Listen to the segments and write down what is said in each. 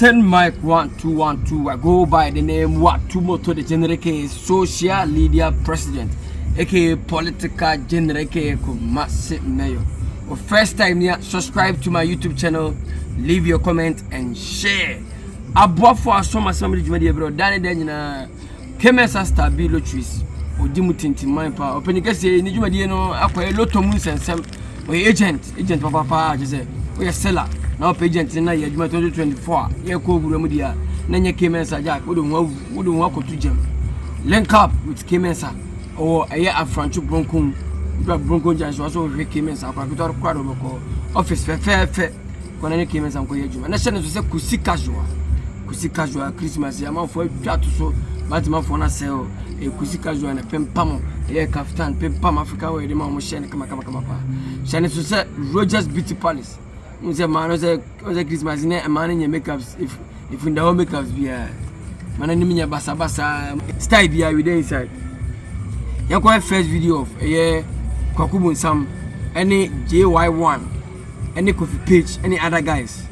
Captain Mike 1212. I go by the name Watumoto the General Social Media President, aka Political General Kumasi Mayo. First time here, subscribe to my YouTube channel, leave your comment and share. Above for some somebody media bro, Danny Daniel, Kemesa Star B Lotris, or Dimutinti Maipa, open the case, Nijumadino, Aqua Lotomus and some agent Papa, just say, we are seller. Now agent in 2024, Yako Remedia, Nanya Kemesa Jack, wouldn't walk to Jim. Link up with Kemesa or a year of Franchu Broncon, Bronco Jans also Kemesa, Quadro office fair, when any Kemesa and Koyajum. And I said to say Kusi casual Christmas, a month for Jatuso, Batman for Nasel, a Kusi casual and a Pempamo, a Kaftan, Pempam Africa, where the Mamma Shan Kamakama. Shannon to say Rogers Beauty Palace. Say man was a Christmas in a man in your makeups if in the whole makeups be a man in your basa style be with the inside. You quite first video of a year Kwakubun Sam, any JY1, any coffee page, any other guys.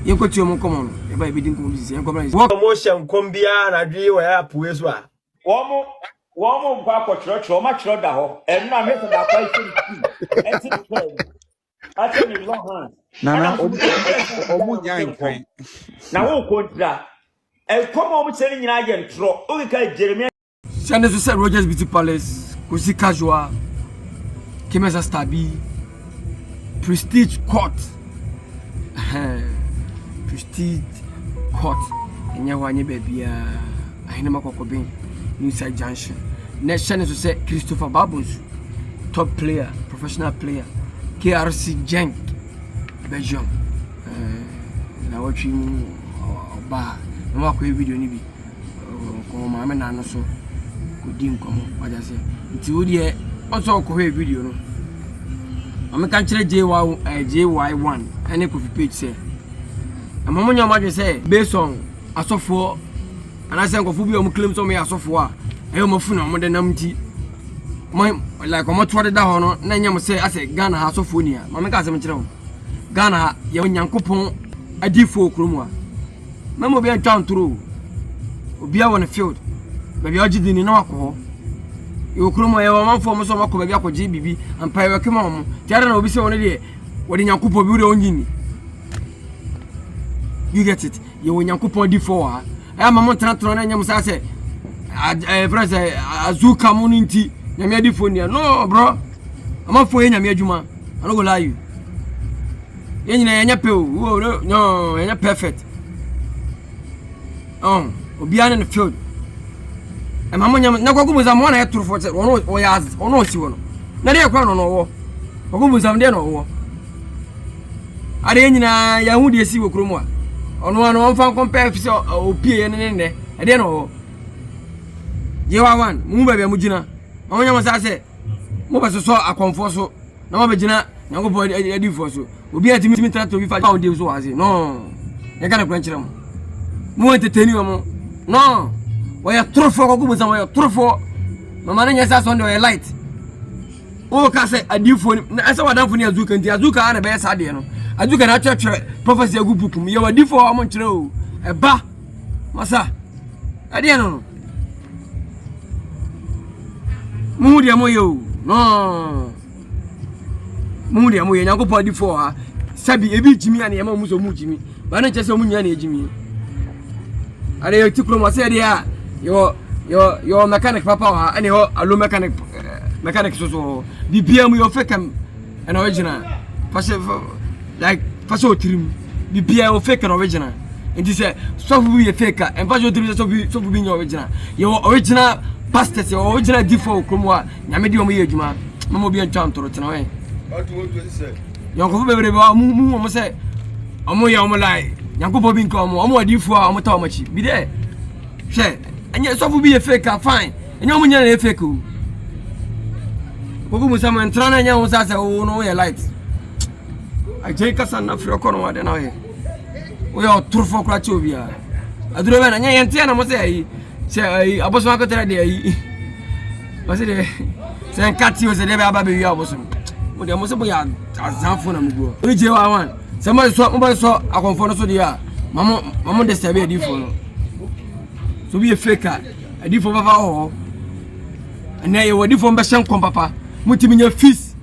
You got your come on, if I didn't come this, what motion combia and I drew where Pueswa. Woman, Papa Church, or much rather, and not making that fight. I tell you, long hands. Now, and come on, telling you again, throw, okay, Jeremy. Shannon to say Rogers Beauty Palace, Kusi Casual, Kemesa Stabi, Prestige Court, Prestige Court, and Yawani baby, I never could inside Junction. Next Shannon to say Christopher Babus, top player, professional player. KRC Jank Belgium. Na watch you ba na ma ko video ni bi ko ma me na no so ko din ko mo waja se nti wo de also ko video no am kan kire JY1 ene ko page say amamu nya ma say based on asofo anase nkofo bi o mu claim so me asofo a e mo fu na mo de namti like omo twade da ho no na nyam say ase Ghana ha sofonia ma me ka asem kire ho Ghana ha ye nyankopon adifo okromu a memo bi antwan turo obi a won field ba bi ogidi ni na wakọ e okromu ye wo manfo mo so makọ ba bi akọji bibi ampa we kema mo tiare na obi se won de wodi nyankopon bi wure onyini you get it ye wo nyankopon adifo ha e ma mo tratro na nyam say ase friends azuka mo nti nyame adifonia no bro ama fo ye nyame adwuma I no go lie you ye nyina yenya pe no yenya perfect obi an in the field e ma mo nyam na kwagu muzam wona ye turu for ono si wono na de kwa no wo kwagu muzam de no wo ade nyina ya hu de si wo kromu a ono mfa compare fi opie ye ne e de no wo JY1 mu ba bia mu gina Onya masa se mo ba so akonfo so na mo be gina nyangopo adifo so obi atimi trato bi fa pound dey so ase no e kana kwan kire mo entertain mo no we ya trofo ko gumu we ya trofo mama na nyasa so ndo we light o ka se adifo na asa wadanfo ni azuka nti azuka na be sa de no azuka na twetwe prophecy agubukum ye wadifo o mo kire o e ba masa ade no Mudia moyo no Mudia moyo nyankopon di for ha sabi ebi jimi ane yema mu so mu jimi ba na chese mu nya na ejimi are yo tikro mo se dia yo mechanic papa ha ane ho alo mechanic so bibia mu yo fake am an original fashion trim bibia yo fake an original and this so be fake and fashion trim so be your original yo original pastors your original default kromwa nyame di omo ye adwuma mama obi antwa ntoro tena we yanko be ba mu mo se omo ya omo lai yanko bo bi nka omo adifo a omo ta omo chi bi de hwe anya so be fake fine anya omo nya na fake o kogu musa man trana nya wo sa se o no ye light ajay kasa na fri okono wa de na we o ya turfo kra chi obi a aduro be na nya yente na mo se ayi say aboso akotera de ayi o se de se nkati o se de be aba be wi aboso mo de mo se bo ya azanfo na mguo JY1 se mo so akonfo no so de ya mama de sabi adifo no so be a faker adifo baba ho na ye adifo mbe hye nkom papa mutimi nya fees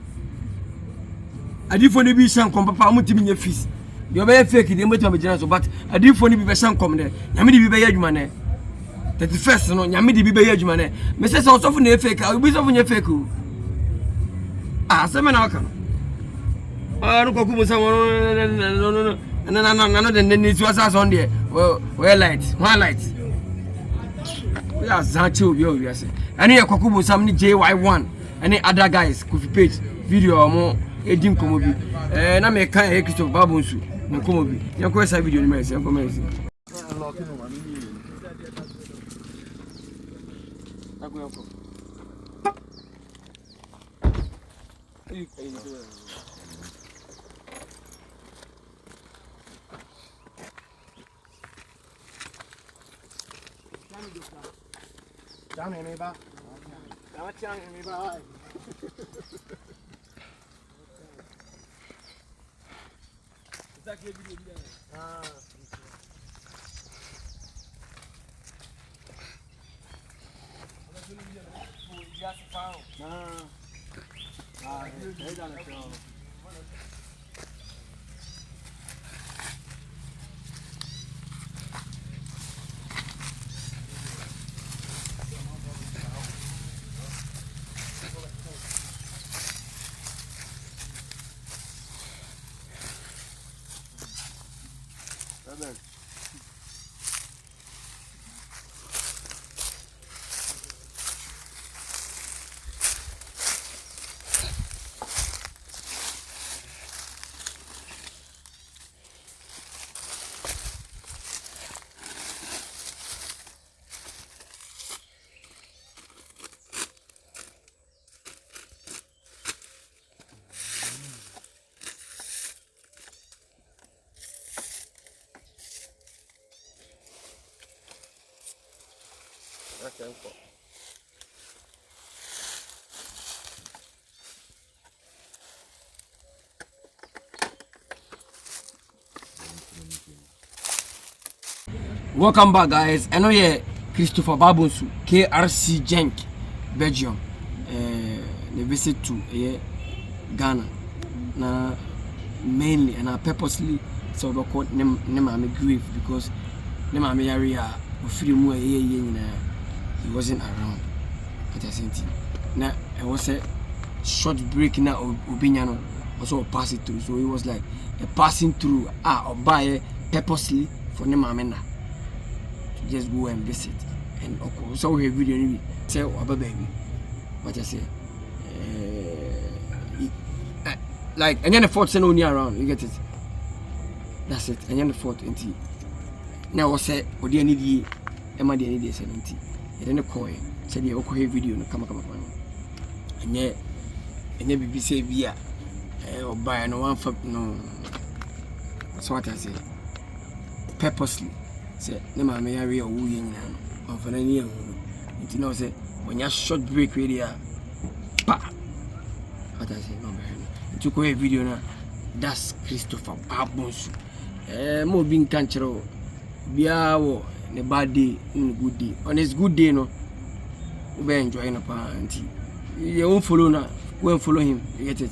adifo ne bi hye nkom papa mutimi nya fees de obey fake de mutimi be so but adifo ne bi be hye nkom de nyame de bi be ya adwuma ne 31st no nyame de bi be ya adwuma ne me se osofo na fake obi sofo nya fake o se me na waka no no koku musa no the needs was on there. Well, light, one light. We are Zancho, you say. Any a Kokubu, some JY1, any other guys could page video or more, a dim comobi. And I make kind of Christopher Babunsu, no comobi. Your question video, amazing. Down here, neighbor. Down here, neighbor. Welcome back, guys. I know you Christopher Babunsu, KRC Genk, Belgium. They visit to Ghana. Now, mainly and I purposely so we call Nemame grief because Nemame area he wasn't around. But I said, now I was a short break now. Obinyano also pass it through, so it was like a passing through. Or buy purposely for Nemame to just go and visit. And so we have video say about baby. What I say, like and then the fourth send only around. You get it? That's it. And then the fourth empty. Now I say, what do you need? Emma, do you need this empty? And then the coin. Said the okay video no come and yeah BBC via or buy no one for no. That's what I say. Purposely say no man may area woo yin on for any year. You know say when you short break radio pa what I say no man. To go a video now that's Christopher Babunsu. Mo being canchero bia wo ne bad day in good day. On his good day no we enjoying a party. You won't follow now. Go and follow him. You get it?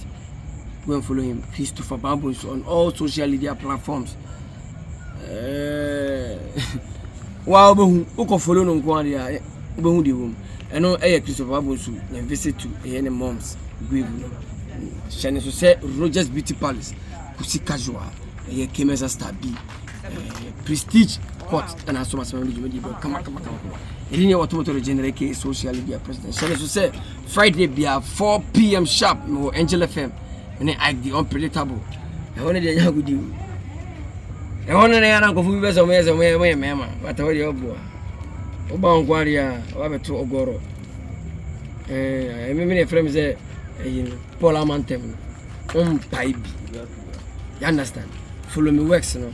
Go and follow him. Christopher Babunsu on all social media platforms. Wow, who can follow no go there? Who the room? I know Christopher Babunsu and visit to any moms. Shane so say Rogers Beauty Palace. Kusi casual. Here came as a star B. Prestige court and I saw my family. Come on. You know what to generate social media president. Shall I say Friday be at 4 p.m. sharp no Angel FM and then I the unpredictable. I wanted to young with you. I wanted to go for somewhere mama. What are you boy? Oba Ngwaria, Wabeto Ogoro. I remember a friend say Paul Amantem. Pipe. You understand? Follow me works, no.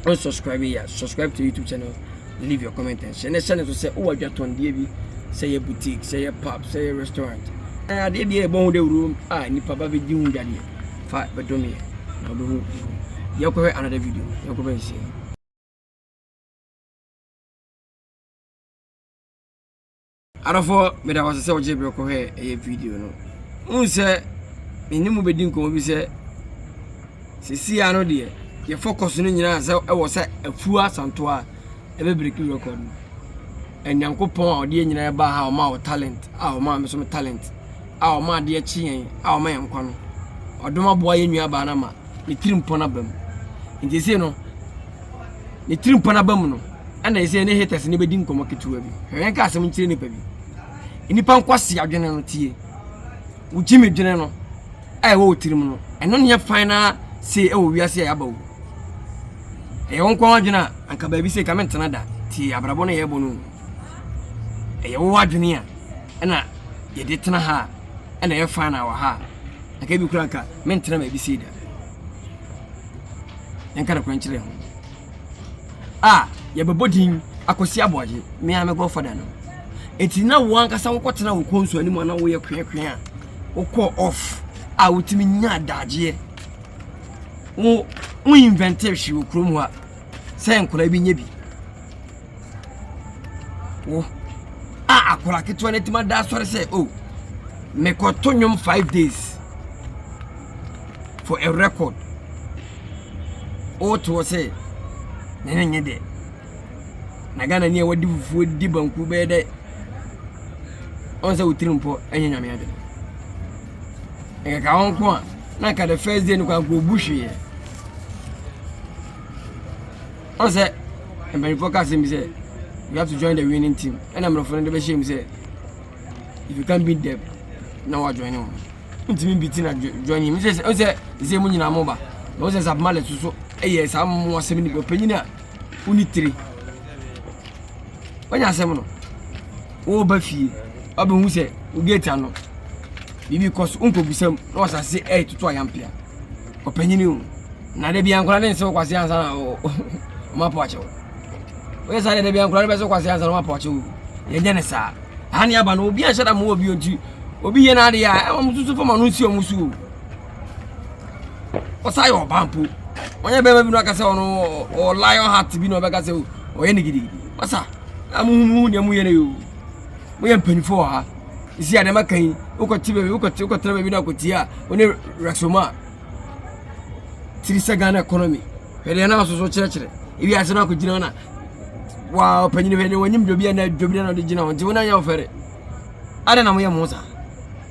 Unsubscribe here. Subscribe to YouTube channel. Leave your comment and share. Next channel to say, oh, I just want DB, say a boutique, say a pub, say a restaurant. I did a bone the room. I need probably doing that. Fight, but don't me. Now, you'll go another video. You'll go and see. Arafo me da was say o jebe ko he e video no unse eni mu bedi nko bi se sisi ano de ye focus no nyina se e wo se afu asanto a e be break record enyankopon a ode nyina ba ha o ma o talent a o ma me so talent a o ma de chien a o ma yenkwa no odoma boa ye nua ba na ma ni tirimpo na bam nti se no ni tirimpo na bam no ana ese ne haters ne bedi nkomo ketuwa bi hwen ka asem nchire ne pa bi inipa nkwase adwene no tie ujimi dwene no ai wo tirim no eno ne final say e wo wiase ya bawo e won kwa adwene anka ba bi say comment na da tie abrabo no ye bo no e wo adwene a na ye de tena ha na ye final wa ha aka bi kura ka mentena ma bi say da yanka na kwanchire ho ye bebodin akosi aboje me a me go for da no eti na wo ankasa wo kwotena wo konsu ani mo na wo ye kwekwe a wo call off a wotimi nya daje wo invente hwi wo krom ha se nkola bi nya bi wo akola ketwa na tima da sore se me ko tonyom 5 days for a record to say nene de na gana ni wadi fufu di banku be de onse utirimpo enye nyame ade e ka won ko na ka the first day ni kwa go bushie onse embe focus me say you have to join the winning team and I'm from the shame say if you can't beat them now I join you ntimi beat na join him say onse mu nyina mo ba no say sabmale suso yes am mo asem ni opanyina unitiri wanya asem no wo ba fie obehu se ugeta no bibi cause unko bisam no asase tutu ayampia opanyini o na de bia nkora ne se kwase ansa na o mapo ache o sa de bia nkora ne se kwase ansa na mapo ache o ye nyane sa hani aba no obi anhada mo obi onti obi ye na de ya o mususu fo no nsi o musu o sa yo bampo onye bebe bi no aka se ono o lion heart bi no be ka se o ye nigidi wasa amuhu ne mu ye ne yo mo ye mpanifo ha isi ade makan ukoti bebe ukoti bebe na ukoti a oni Rexoma 3 second economy hele na so kire ibi ase na akugina na wa panyini be ne wanyim dobi na dobi na de gina won ti wona nya ofere ade na mo ye musa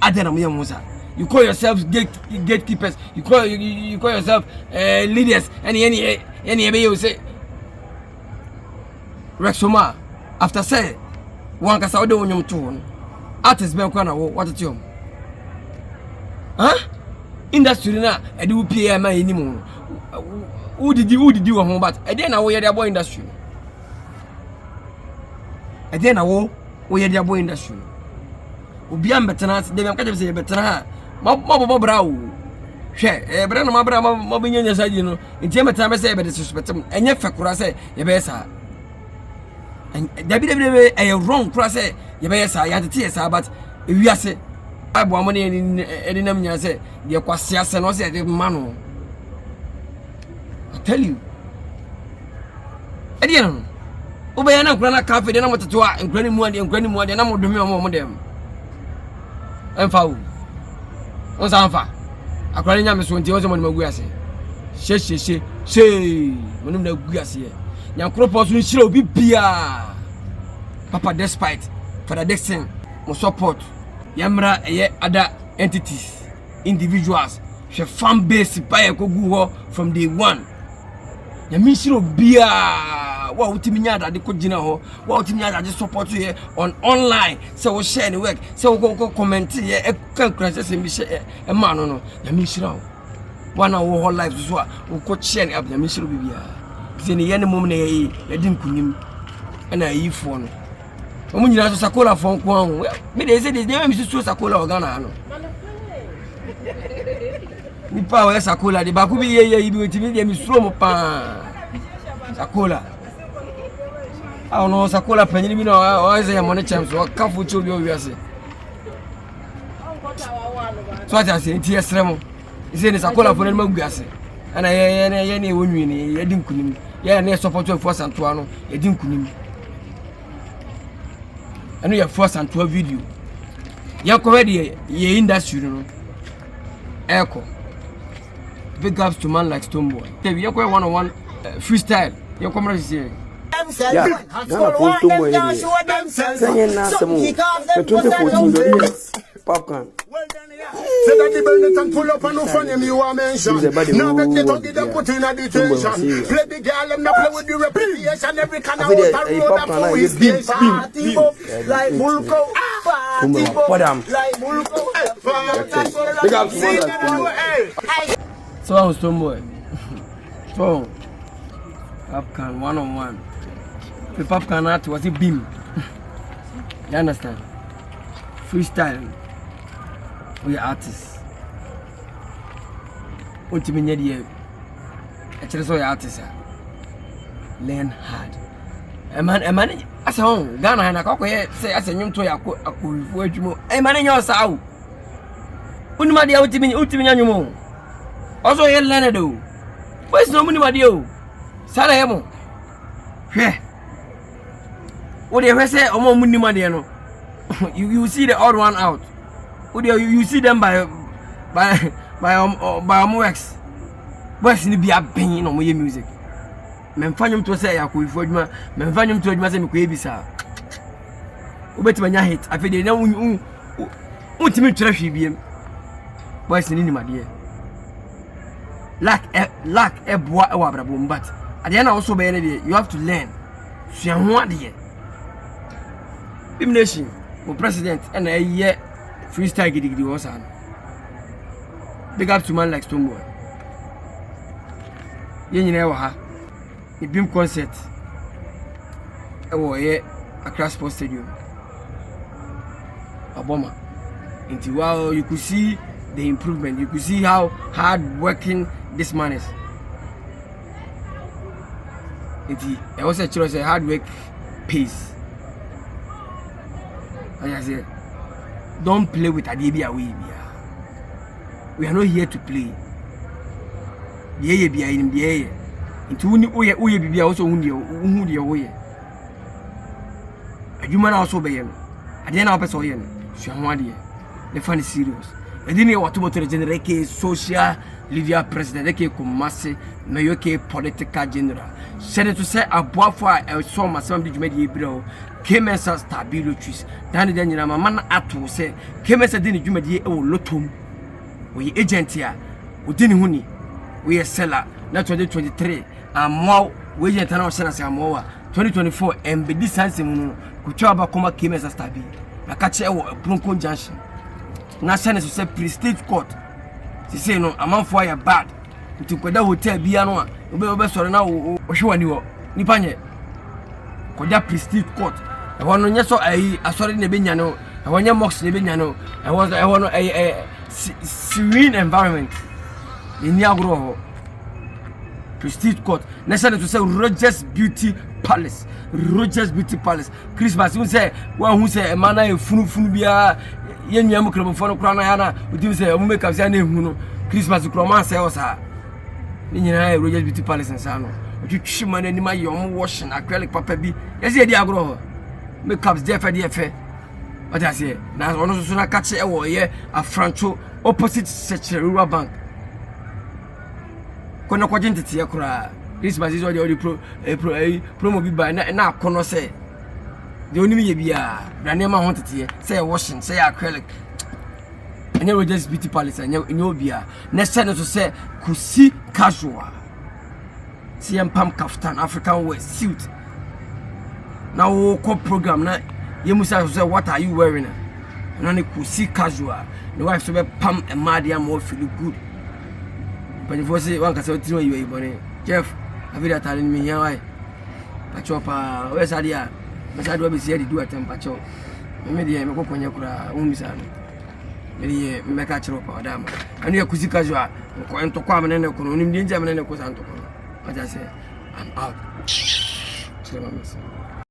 ade na mo ye musa. You call yourselves gatekeepers. You call yourself leaders. Any you say Rexoma after say one kasa ode wonyom to artist be kwa na what it you industry na e de upia ma enimu who did you ho but e dey na wo ye dey boy industry e dey na wo ye dey boy industry obi am betena de be ka say betena ha mo brao hwe bre no mabra mo binyanya saji no ntie meta be say be disrespect enye fekura say ye be sa dabi e wrong kura say ye be sa ya tete sa but ewiase abo amone eni nam nya say de kwase ase no say de mano I tell you edi no obe ya na kura na cafe de na moteto a nkrani mu ade na modome mo dem enfa on sanfa akwani nya meso nti wose mo magu ase she monum na gu ase ye nyankro poso nshira obi bia papa despite for the Dixon mo support yamra eye other entities individuals she fan base buy kogu ho from day one ya minshira bia wa utimi nya ade ko gina ho wa utimi nya ade support ye on online say we share the work say we go comment ye kan kranse say mi share e ma no ya minshira wana wo whole life so we ko share up ya minshira bia zeni ye ne mom na ye di nkunim na yi fo no omu nyina so sakola fo nko ho me dey say dey me so sakola organa no ni pa we sakola de ba ku bi ye bi otimi de mi suro mo pa sakola aw no sakola panyini bi no o ze ya money champs o kafu chobi o wiase so ata se nti esremo ise ni sakola fo na magu ase ana ye ne wonwi ni ye di nkunim ye na support for santoa no ye di nkunim I know your first and 12 video. You go ready ye industry no. Echo. Big ups to man like Stonebwoy. Tell you go one-on-one freestyle. You come ready say. Yeah, Ghana for Stonebwoy ni. Sanye na semo. The 2014 popcorn. Say that the building and pull up and no funny you are mentioned. Now that they don't get them put in a detention. Play the girl and play with the reputation. Every kind of water road up for his station. Like Mulko. Like Mulko. Big up to man like So I was Stonebwoy. So Popcorn one-on-one. The Popcorn art was a beam. You understand? Freestyle. We are artists. What you mean here? Actually, so artists. Learn hard. A man, as a home, Ghana and a cocoa say as a young toy. I could word you. A man in your soul. Unmadi ultimate. Also, a learner do. Where's no money, my dear? Sarahemo. Yeah. What do you say? Omo money, my dear? You see the odd one out. You see them by Moex. Boys need be a banging on my music. Men find him to say I could afford my men find him to admit me could be sir. Ubet my hit. I feel they know ultimate trashy BM. Boys need my dear. Lack a bois a but at the end also by any day you have to learn. So I'm one day. Bim Nation, president and a year. Freestyle gidi was on. Big up to man like Stonebwoy. You know ha. The beam concert. Accra Sports Stadium. Obama. Until wow, you could see the improvement. You could see how hard working this man is. I was a choice hard work pays. Like I said. Don't play with Adebia we are not here to play. Be in the air. Into we be also who the a human also be him. I didn't know person yen. So I'm here. The fun is serious. I didn't know what to generate social Lydia president, Kumasi, Mayoke political general. Said to say a boy for a saw my son did made bro. Came as a stabilities. Danny Daniel, my man at to say, came as a dinner you made a lotum. We agent here. We didn't honey. We are seller. Not 2023. And more. We ain't an send us a more. 2024 and be this handsome. Kuchaba Koma came as a stabi. I catch a Bronco Junction. Now send us to say prestige court. She say no, a man for your bad. To Koda Hotel Biano. Ube sorry now. Oshua Niwo. Nipanye. Koda prestige court. I want to so I saw in the Binyano. I want your mox in the Binyano. I want a serene environment in Niagara. Prestige court. Necessary to say Rogers Beauty Palace. Rogers Beauty Palace. Christmas, you say, one who say a man a funubia, yen yamukramo for Crana, would you say, make up Zane Christmas to Croman sells her. In Rogers Beauty Palace and Sano. But you shimmer any my young washing acrylic papa be. Yes, Diagro. Make up dear for the affair. What I say, now one of the catch a warrior, a Franco opposite such a rural bank. Kono kwagentiti yakura Christmas is already promo bi by na kono say the only me bia branema hontete say washing say acrylic and you just beauty palace and you bia next time to say kusi casual CM Pam kaftan African wear suit now co program na yemusa say what are you wearing and only kusi casual the wife so be Pam and Madia more feel good. But if you say one can say you are born, Jeff, I feel that telling me here why. Pachopa, where's Adia? But I do be said to do a temperature. Maybe I make up on your umbisan. Maybe make a chop or dam. And you could see casual, going to come and economy, German and a cosanto. But I say, I'm out.